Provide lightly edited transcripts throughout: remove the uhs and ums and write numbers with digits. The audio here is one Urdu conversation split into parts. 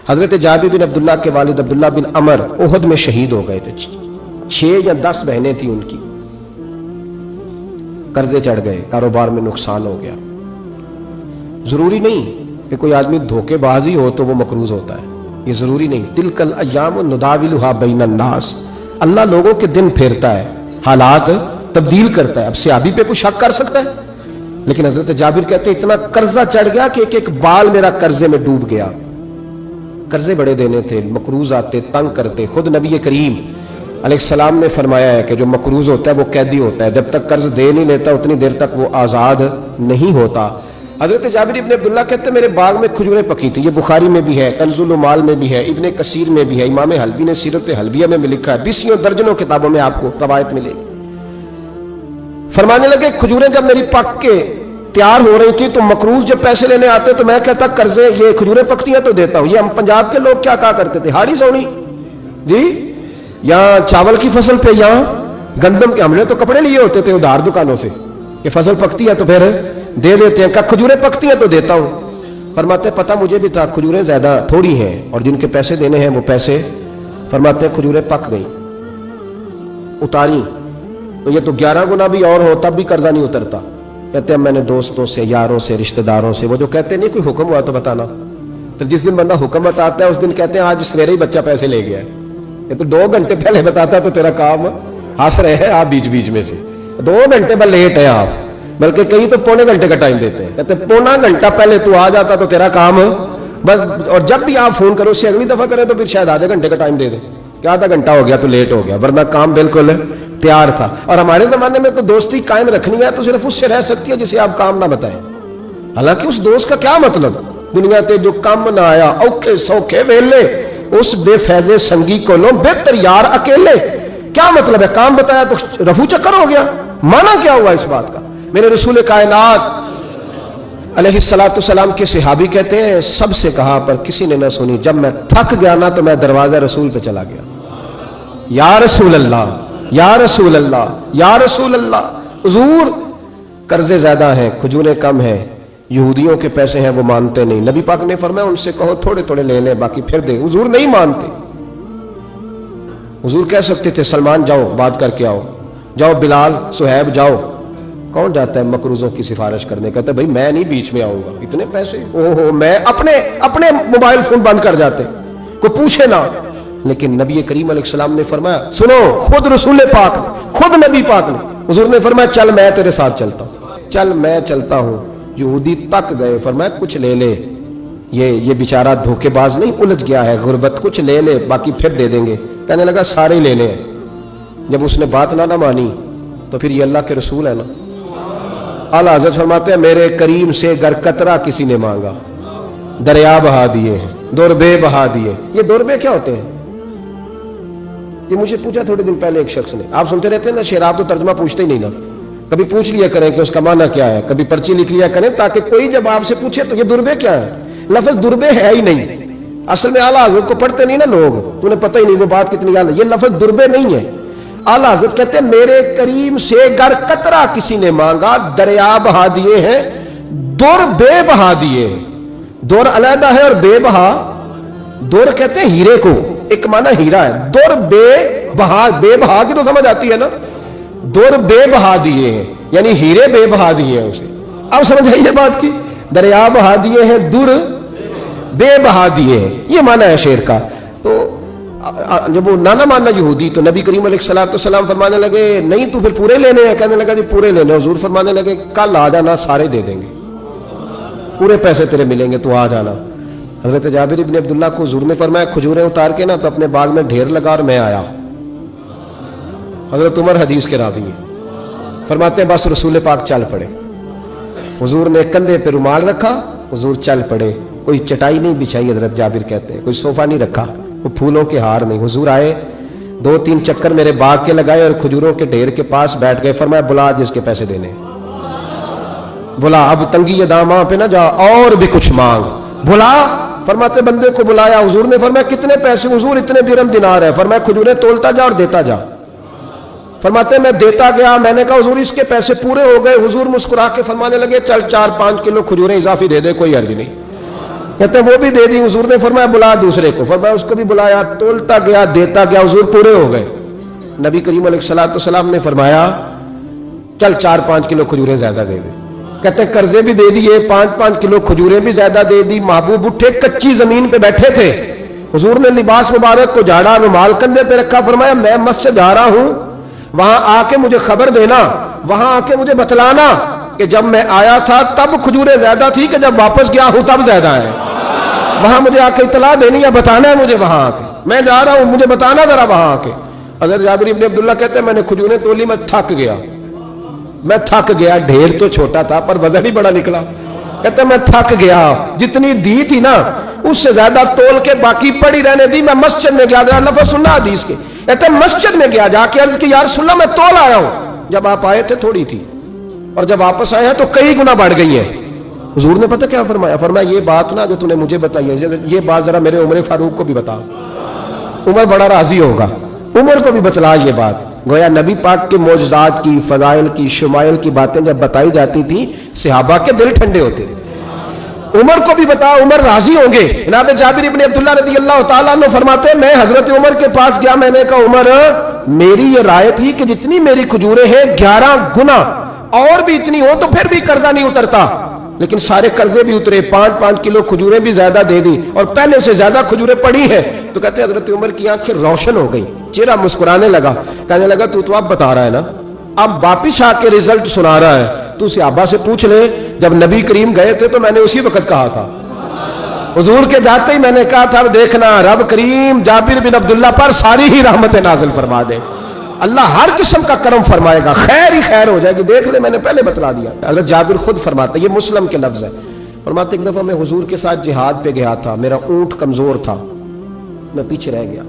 حضرت جابر بن عبداللہ کے والد عبداللہ بن عمر احد میں شہید ہو گئے تھے. 6 یا 10 بہنیں تھیں ان کی. قرضے چڑھ گئے, کاروبار میں نقصان ہو گیا. ضروری نہیں کہ کوئی آدمی دھوکے بازی ہو تو وہ مقروض ہوتا ہے, یہ ضروری نہیں. تلک الایام نداولھا بین الناس, اللہ لوگوں کے دن پھیرتا ہے, حالات تبدیل کرتا ہے. اب صحابی پہ کوئی شک کر سکتا ہے؟ لیکن حضرت جابر کہتے ہیں اتنا قرضہ چڑھ گیا کہ ایک بال میرا قرضے میں ڈوب گیا. قرضے بڑے دینے تھے, مقروض آتے, تنگ کرتے. خود نبی کریم علیہ السلام نے فرمایا ہے کہ جو مقروض ہوتا ہے وہ قیدی ہوتا ہے, جب تک قرض دے نہیں لیتا اتنی دیر تک وہ آزاد نہیں ہوتا. حضرت جابر ابن عبداللہ کہتے ہیں میرے باغ میں کھجوریں پکی تھی. یہ بخاری میں بھی ہے, کنز المال میں بھی ہے, ابن کثیر میں بھی ہے, امام حلبی نے سیرت حلبیہ میں بھی لکھا ہے, 20 درجنوں کتابوں میں آپ کو روایت ملے گی. فرمانے لگے کھجوریں جب میری پک کے تیار ہو رہی تھی تو مقروض جب پیسے لینے آتے تو میں کہتا قرضے یہ کھجوریں پکتی ہیں تو دیتا ہوں. یہ ہم پنجاب کے لوگ کیا کہا کرتے تھے, ہاڑی سونی جی, یہاں چاول کی فصل پہ, یہاں گندم کے, ہم نے تو کپڑے لیے ہوتے تھے ادھار دکانوں سے کہ فصل پکتی ہے تو پھر دے دیتے ہیں, کہ کھجوریں پکتی ہیں تو دیتا ہوں. فرماتے پتہ مجھے بھی تھا کھجوریں زیادہ تھوڑی ہیں اور جن کے پیسے دینے ہیں وہ پیسے, فرماتے کھجوریں پک گئی, اتاری تو یہ تو 11 گنا بھی اور ہو تب بھی قرضہ نہیں اترتا. کہتے ہیں میں نے دوستوں سے, یاروں سے, رشتہ داروں سے, وہ جو کہتے نہیں کوئی حکم ہوا تو بتانا, پھر جس دن بندہ حکم بتاتا ہے اس دن کہتے ہیں آج سویرے ہی بچہ پیسے لے گیا ہے. یہ تو 2 گھنٹے پہلے بتاتا ہے تو تیرا کام ہنس رہے ہیں آپ بیچ بیچ میں سے, 2 گھنٹے بس لیٹ ہیں آپ, بلکہ کئی تو پونے گھنٹے کا ٹائم دیتے ہیں. کہتے ہیں پونا گھنٹہ پہلے تو آ جاتا تو تیرا کام بس, اور جب بھی آپ فون کرو اس سے اگلی دفعہ کریں تو پھر شاید آدھے گھنٹے کا ٹائم دے دیں کہ آدھا گھنٹہ ہو گیا تو لیٹ ہو گیا, ورنہ کام بالکل تیار تھا. اور ہمارے زمانے میں تو دوستی قائم رکھنی ہے تو صرف اس سے رہ سکتی ہے جسے آپ کام نہ بتائیں. حالانکہ اس دوست کا کیا مطلب, دنیا تے جو کام نہ آیا اوکھے سوکھے ویلے, اس بے فیضے سنگی کو لو بہتر یار اکیلے. کیا مطلب ہے, کام بتایا تو رفو چکر ہو گیا, مانا کیا ہوا اس بات کا؟ میرے رسول کائنات علیہ السلام کے صحابی کہتے ہیں سب سے کہا پر کسی نے نہ سنی. جب میں تھک گیا نا تو میں دروازہ رسول پہ چلا گیا, یا رسول اللہ, یا رسول اللہ, یا رسول اللہ, حضور قرضے زیادہ ہیں, کھجوریں کم ہیں, یہودیوں کے پیسے ہیں وہ مانتے نہیں. نبی پاک نے فرمایا ان سے کہو تھوڑے تھوڑے لے لیں باقی پھر دے. حضور نہیں مانتے. حضور کہہ سکتے تھے سلمان جاؤ بات کر کے آؤ, جاؤ بلال, صہیب جاؤ. کون جاتا ہے مقروضوں کی سفارش کرنے؟ کہتا ہے بھائی میں نہیں بیچ میں آؤں گا, اتنے پیسے, اوہو, میں اپنے موبائل فون بند کر جاتے, کوئی پوچھے نہ. لیکن نبی کریم علیہ السلام نے فرمایا سنو, خود رسول پاک نے, خود نبی پاک نے, حضور نے فرمایا چل میں تیرے ساتھ چلتا ہوں, چل میں چلتا ہوں. یہودی تک گئے, فرمایا کچھ لے لے, یہ بیچارہ دھوکے باز نہیں الجھ گیا ہے, غربت, کچھ لے لے باقی پھر دے دیں گے. کہنے لگا سارے ہی لینے ہیں. جب اس نے بات نہ مانی تو پھر یہ اللہ کے رسول ہے نا. اعلیٰ حضرت فرماتے ہیں میرے کریم سے گر قطرہ کسی نے مانگا دریا بہا دیے ہیں, دوربے بہا دیے. یہ دوربے کیا ہوتے ہیں؟ یہ مجھے پوچھا تھوڑے دن پہلے ایک شخص نے. آپ سنتے رہتے ہیں نا شعر, آپ تو ترجمہ پوچھتے ہی نہیں نا, کبھی پوچھ لیا کریں کہ اس کا معنی کیا ہے, کبھی پرچی لکھ لیا کریں تاکہ کوئی جب آپ سے پوچھے تو یہ دربے کیا ہے. لفظ دربے ہے ہی نہیں اصل میں. اعلیٰ حضرت کو پڑھتے نہیں نا لوگ, تو انہیں پتہ ہی نہیں وہ بات کتنی یاد ہے. یہ لفظ دربے نہیں ہے. اعلیٰ حضرت کہتے ہیں میرے کریم سے گر قطرہ کسی نے مانگا دریا بہا دیے ہیں, دور بے بہا دیے ہیں. دور علیحدہ ہے اور بے بہا, دور کہتے ہیں ہیرے کو, ایک معنی ہیرا ہے, دور بے بہا, بے بہا کی تو سمجھ آتی ہے نا, دور بے بہا دیے ہیں یعنی ہیرے بے بہا دیے ہیں اسے. اب سمجھ آئیے بات کی, دریا بہا دیے ہیں, دور بے بہا دیے ہیں, یہ معنی ہے شعر کا. تو جب وہ نانا ماننا یہودی تو نبی کریم علیہ السلام فرمانے لگے نہیں تو پھر پورے لینے ہیں. کہنے لگا جی پورے لینے. حضور فرمانے لگے کل آ جانا, سارے دے دیں گے, پورے پیسے تیرے ملیں گے, تو آ جانا. حضرت جابر ابن عبداللہ کو حضور نے فرمایا کھجوریں اتار کے نا تو اپنے باغ میں ڈھیر لگا اور میں آیا. حضرت عمر حدیث کے راوی ہیں, فرماتے ہیں بس رسول پاک چل پڑے. حضور نے کندھے پہ رومال رکھا, حضور چل پڑے. کوئی چٹائی نہیں بچھائی, حضرت جابر کہتے ہیں, کوئی صوفہ نہیں رکھا, کوئی پھولوں کے ہار نہیں. حضور آئے, 2-3 چکر میرے باغ کے لگائے اور کھجوروں کے ڈھیر کے پاس بیٹھ گئے. فرمایا بلا جس کے پیسے دینے, بلا, اب تنگی داماں پہ نہ جا اور بھی کچھ مانگ, بلا. فرماتے بندے کو بلایا. حضور نے فرمایا کتنے پیسے؟ حضور اتنے درہم دینار ہے. فرمایا کھجوریں تولتا جا اور دیتا جا. فرماتے میں دیتا گیا. میں نے کہا حضور اس کے پیسے پورے ہو گئے. حضور مسکرا کے فرمانے لگے چل 4-5 کلو کھجوریں اضافی دے دے, کوئی عرض نہیں. کہتے وہ بھی دے دی. حضور نے فرمایا بلا دوسرے کو. فرمایا اس کو بھی بلایا, تولتا گیا, دیتا گیا, حضور پورے ہو گئے. نبی کریم علیہ الصلوۃ والسلام نے فرمایا چل 4-5 کلو کھجوریں زیادہ دے دے. کہتے قرضے بھی دے دیے, 5-5 کلو کھجوریں بھی زیادہ دے دی. محبوب اٹھے, کچی زمین پہ بیٹھے تھے. حضور نے لباس مبارک کو جھاڑا, رومال کندھے پہ رکھا. فرمایا میں مسجد جا رہا ہوں, وہاں آ کے مجھے خبر دینا, وہاں آ کے مجھے بتلانا کہ جب میں آیا تھا تب کھجوریں زیادہ تھی کہ جب واپس گیا ہوں تب زیادہ ہے. وہاں مجھے آ کے اطلاع دینی ہے, بتانا ہے مجھے وہاں آ کے. میں جا رہا ہوں, مجھے بتانا ذرا وہاں آ کے. حضرت جابر ابن عبداللہ کہتے ہیں میں نے کھجوریں تولی, میں تھک گیا. میں تھک گیا, ڈھیر تو چھوٹا تھا پر وزن ہی بڑا نکلا. کہتے ہیں میں تھک گیا, جتنی دی تھی نا اس سے زیادہ تول کے باقی پڑی رہنے دی. میں مسجد میں گیا, ذرا لفظ سننا حدیث کے. کہتے ہیں مسجد میں گیا, جا کے عرض کی یا رسول اللہ میں تول آیا ہوں. جب آپ آئے تھے تھوڑی تھی, اور جب واپس آئے ہیں تو کئی گنا بڑھ گئی ہیں. حضور نے پتہ کیا فرمایا؟ فرمایا یہ بات نا جو تو نے مجھے بتائی ہے, یہ بات ذرا میرے عمر فاروق کو بھی بتا. عمر بڑا راضی ہوگا. عمر کو بھی بتلا یہ بات. گویا نبی پاک کے معجزات کی, فضائل کی, شمائل کی باتیں جب بتائی جاتی تھی صحابہ کے دل ٹھنڈے ہوتے تھے. عمر کو بھی بتا, عمر راضی ہوں گے. جناب جابر ابن عبداللہ رضی اللہ تعالیٰ عنہ فرماتے ہیں میں حضرت عمر کے پاس گیا, میں نے کہا عمر میری یہ رائے تھی کہ جتنی میری کھجوریں ہیں 11 گنا اور بھی اتنی ہو تو پھر بھی قرضہ نہیں اترتا, لیکن سارے قرضے بھی اترے, 5-5 کلو کھجوریں بھی زیادہ دے دی اور پہلے سے زیادہ کھجوریں پڑی ہیں. تو کہتے ہیں حضرت عمر کی آنکھیں روشن ہو گئی, چہرہ مسکرانے لگا, کہنے لگا تو اب بتا رہا ہے نا, اب واپس آ کے رزلٹ سنا رہا ہے, تو صحابہ سے پوچھ لے جب نبی کریم گئے تھے تو میں نے اسی وقت کہا تھا. حضور کے جاتے ہی میں نے کہا تھا دیکھنا رب کریم جابر بن عبداللہ پر ساری ہی رحمتیں نازل فرما دے, اللہ ہر قسم کا کرم فرمائے گا, خیر ہی خیر ہو جائے گی. دیکھ لے میں نے پہلے بتلا دیا. حضرت جابر خود فرماتے, یہ مسلم کے لفظ ہے, فرماتے ایک دفعہ میں حضور کے ساتھ جہاد پہ گیا تھا, میرا اونٹ کمزور تھا, میں پیچھے رہ گیا.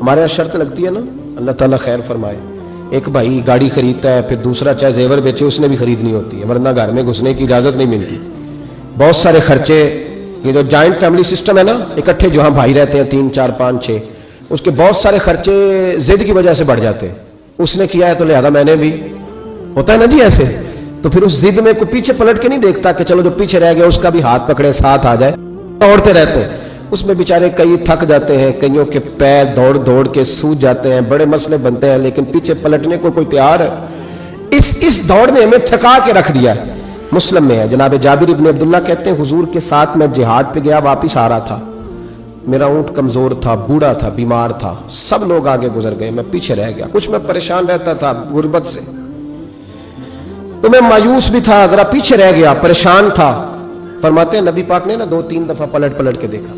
ہمارے یہاں شرط لگتی ہے نا, اللہ تعالیٰ خیر فرمائے, ایک بھائی گاڑی خریدتا ہے, پھر دوسرا چاہے زیور بیچے اس نے بھی خریدنی ہوتی ہے, ورنہ گھر میں گھسنے کی اجازت نہیں ملتی. بہت سارے خرچے, یہ جو جوائنٹ فیملی سسٹم ہے نا, اکٹھے جہاں بھائی رہتے ہیں 3, 4, 5, 6, اس کے بہت سارے خرچے ضد کی وجہ سے بڑھ جاتے ہیں. اس نے کیا ہے تو لہذا میں نے بھی, ہوتا ہے نا جی ایسے. تو پھر اس ضد میں کوئی پیچھے پلٹ کے نہیں دیکھتا کہ چلو جو پیچھے رہ گیا اس کا بھی ہاتھ پکڑے ساتھ آ جائے, دوڑتے رہتے ہیں. اس میں بیچارے کئی تھک جاتے ہیں, کئیوں کے پیر دوڑ دوڑ کے سوج جاتے ہیں, بڑے مسئلے بنتے ہیں, لیکن پیچھے پلٹنے کو کوئی تیار ہے. اس دوڑ نے ہمیں تھکا کے رکھ دیا. مسلم میں ہے, جناب جابر ابن عبداللہ کہتے ہیں حضور کے ساتھ میں جہاد پہ گیا, واپس آ رہا تھا, میرا اونٹ کمزور تھا, بوڑھا تھا, بیمار تھا, سب لوگ آگے گزر گئے, میں پیچھے رہ گیا. کچھ میں پریشان رہتا تھا غربت سے, تو میں مایوس بھی تھا, ذرا پیچھے رہ گیا, پریشان تھا. فرماتے ہیں نبی پاک نے نا 2-3 دفعہ پلٹ کے دیکھا,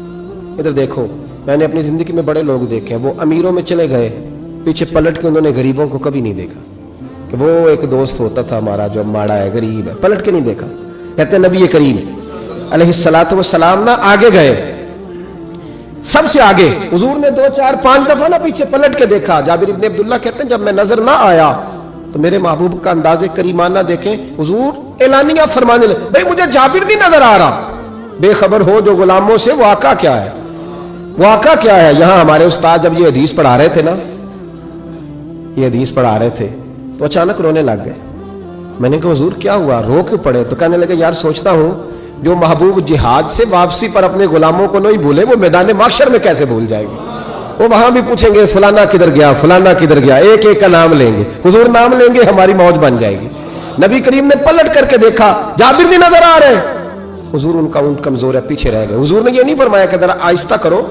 ادھر دیکھو. میں نے اپنی زندگی میں بڑے لوگ دیکھے ہیں, وہ امیروں میں چلے گئے, پیچھے پلٹ کے انہوں نے غریبوں کو کبھی نہیں دیکھا کہ وہ ایک دوست ہوتا تھا ہمارا جو ماڑا ہے, غریب ہے, پلٹ کے نہیں دیکھا. کہتے ہیں نبی کریم علیہ الصلوۃ والسلام نا آگے گئے, سب سے آگے. حضور نے 2, 4, 5 دفعہ نا پیچھے پلٹ کے دیکھا. جابر ابن عبداللہ کہتے ہیں جب میں نظر نہ آیا تو میرے محبوب کا انداز کریمانہ دیکھیں, حضور اعلانیہ فرمانے لگے بھئی مجھے جابر نہیں نظر آ رہا, بے خبر ہو جو غلاموں سے, واقعہ کیا ہے, واقعہ کیا ہے. یہاں ہمارے استاد جب یہ حدیث پڑھا رہے تھے نا, یہ حدیث پڑھا رہے تھے تو اچانک رونے لگ گئے. میں نے کہا حضور کیا ہوا, رو کیوں پڑے؟ تو کہنے لگے یار سوچتا ہوں جو محبوب جہاد سے واپسی پر اپنے غلاموں کو نہیں بھولے وہ میدان محشر میں کیسے بھول جائے گی. وہ وہاں بھی پوچھیں گے فلانا کدھر گیا, فلانا کدھر گیا, ایک ایک کا نام لیں گے. حضور نام لیں گے, ہماری موج بن جائے گی. نبی کریم نے پلٹ کر کے دیکھا, جابر بھی نظر آ رہے ہیں. حضور ان کا اونٹ کمزور ہے, پیچھے رہ گئے. حضور نے یہ نہیں فرمایا کہ ذرا آہستہ کرو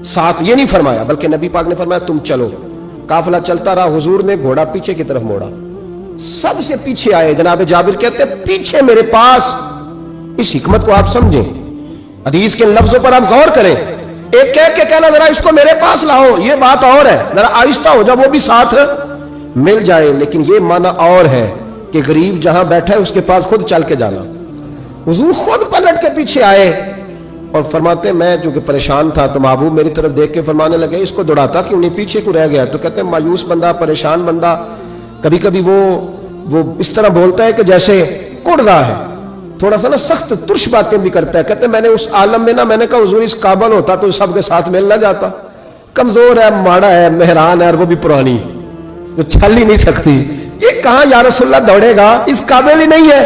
ساتھ, یہ نہیں فرمایا, بلکہ نبی پاک نے فرمایا تم چلو. قافلہ چلتا رہا, حضور نے گھوڑا پیچھے کی طرف موڑا, سب سے پیچھے آئے. جناب جابر کہتے ہیں پیچھے میرے پاس. اس حکمت کو آپ سمجھیں, حدیث کے لفظوں پر آپ غور کریں. ایک کہہ کے کہنا ذرا اس کو میرے پاس لاؤ, یہ بات اور ہے, ذرا آہستہ ہو جب وہ بھی ساتھ مل جائے. لیکن یہ معنی اور ہے کہ غریب جہاں بیٹھا ہے اس کے پاس خود چل کے جانا. حضور خود پلٹ کے پیچھے آئے اور فرماتے میں جو کہ پریشان تھا تو محبوب میری طرف دیکھ کے فرمانے لگے اس کو دوڑاتا کیوں نہیں, پیچھے کو رہ گیا. تو کہتے ہیں مایوس بندہ, پریشان بندہ کبھی کبھی وہ اس طرح بولتا ہے کہ جیسے کڑ رہا ہے, تھوڑا سا نا سخت ترش باتیں بھی کرتا ہے. کہتے ہیں میں نے اس عالم میں نا, میں نے کہا حضور اس قابل ہوتا تو سب کے ساتھ مل نہ جاتا, کمزور ہے, ماڑا ہے, مہران ہے, اور وہ بھی پرانی, جو چھل ہی نہیں سکتی. یہ کہاں یا رسول اللہ دوڑے گا, اس قابل ہی نہیں ہے.